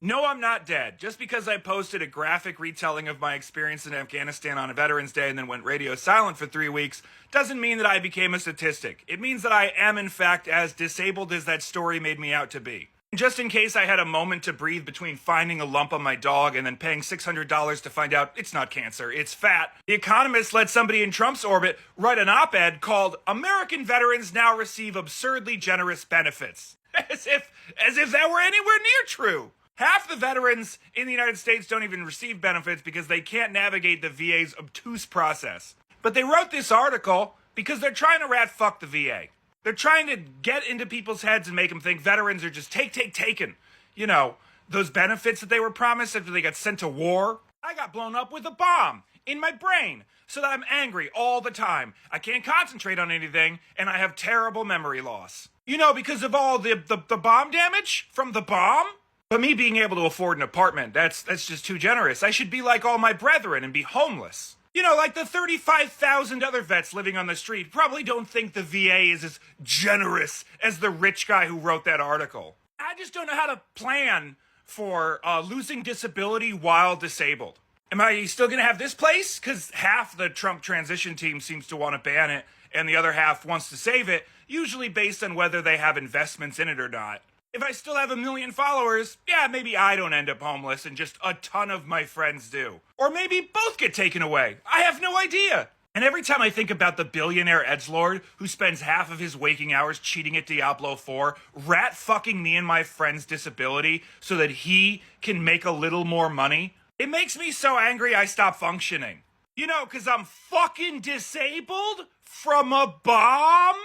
No, I'm not dead. Just because I posted a graphic retelling of my experience in Afghanistan on a Veterans Day and then went radio silent for 3 weeks doesn't mean that I became a statistic. It means that I am, in fact, as disabled as that story made me out to be. Just in case I had a moment to breathe between finding a lump on my dog and then paying $600 to find out it's not cancer, it's fat, The Economist let somebody in Trump's orbit write an op-ed called "American Veterans Now Receive Absurdly Generous Benefits." As if that were anywhere near true. Half the veterans in the United States don't even receive benefits because they can't navigate the VA's obtuse process. But they wrote this article because they're trying to rat fuck the VA. They're trying to get into people's heads and make them think veterans are just taken. You know, those benefits that they were promised after they got sent to war. I got blown up with a bomb in my brain so that I'm angry all the time. I can't concentrate on anything and I have terrible memory loss. You know, because of all the bomb damage from the bomb? But me being able to afford an apartment, that's just too generous. I should be like all my brethren and be homeless. You know, like the 35,000 other vets living on the street probably don't think the VA is as generous as the rich guy who wrote that article. I just don't know how to plan for losing disability while disabled. Am I still going to have this place? Because half the Trump transition team seems to want to ban it, and the other half wants to save it, usually based on whether they have investments in it or not. If I still have 1 million followers, yeah, maybe I don't end up homeless and just a ton of my friends do. Or maybe both get taken away. I have no idea. And every time I think about the billionaire edgelord who spends half of his waking hours cheating at Diablo 4, rat fucking me and my friend's disability so that he can make a little more money, it makes me so angry I stop functioning. You know, because I'm fucking disabled from a bomb?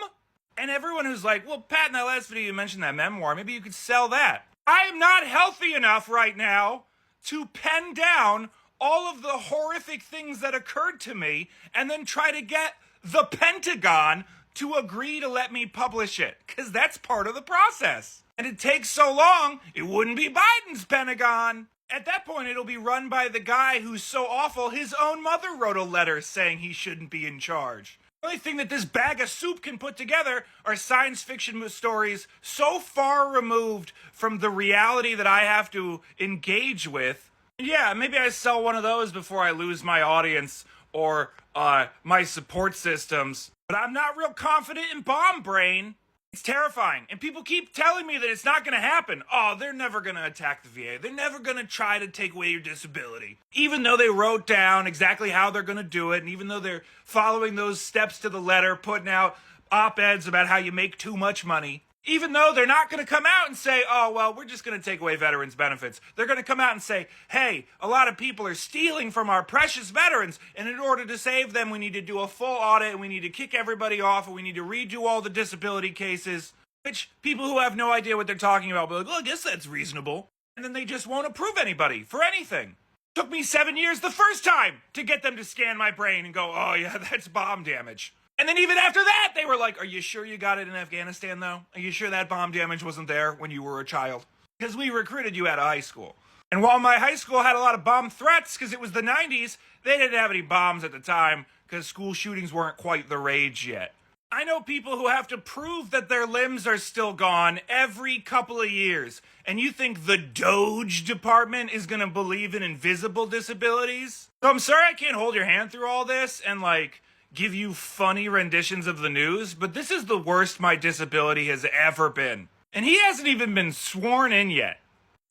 And everyone who's like, well, Pat, in that last video you mentioned that memoir, maybe you could sell that. I am not healthy enough right now to pen down all of the horrific things that occurred to me and then try to get the Pentagon to agree to let me publish it, because that's part of the process. And it takes so long, it wouldn't be Biden's Pentagon. At that point, it'll be run by the guy who's so awful his own mother wrote a letter saying he shouldn't be in charge. The only thing that this bag of soup can put together are science fiction stories so far removed from the reality that I have to engage with. Yeah, maybe I sell one of those before I lose my audience or my support systems. But I'm not real confident in bomb brain. It's terrifying. And people keep telling me that it's not going to happen. Oh, they're never going to attack the VA. They're never going to try to take away your disability. Even though they wrote down exactly how they're going to do it, and even though they're following those steps to the letter, putting out op-eds about how you make too much money. Even though they're not going to come out and say, oh, well, we're just going to take away veterans' benefits. They're going to come out and say, hey, a lot of people are stealing from our precious veterans, and in order to save them, we need to do a full audit, and we need to kick everybody off, and we need to redo all the disability cases, which people who have no idea what they're talking about will be like, well, I guess that's reasonable. And then they just won't approve anybody for anything. Took me 7 years the first time to get them to scan my brain and go, oh, yeah, that's bomb damage. And then even after that, they were like, are you sure you got it in Afghanistan, though? Are you sure that bomb damage wasn't there when you were a child? Because we recruited you out of high school. And while my high school had a lot of bomb threats because it was the 90s, they didn't have any bombs at the time because school shootings weren't quite the rage yet. I know people who have to prove that their limbs are still gone every couple of years. And you think the Doge department is going to believe in invisible disabilities? So I'm sorry I can't hold your hand through all this and, give you funny renditions of the news, but this is the worst my disability has ever been. And he hasn't even been sworn in yet.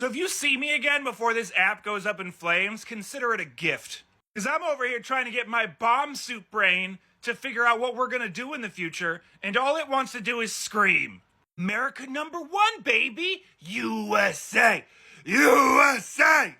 So if you see me again before this app goes up in flames, consider it a gift. Because I'm over here trying to get my bomb suit brain to figure out what we're going to do in the future, and all it wants to do is scream. America #1, baby! USA! USA!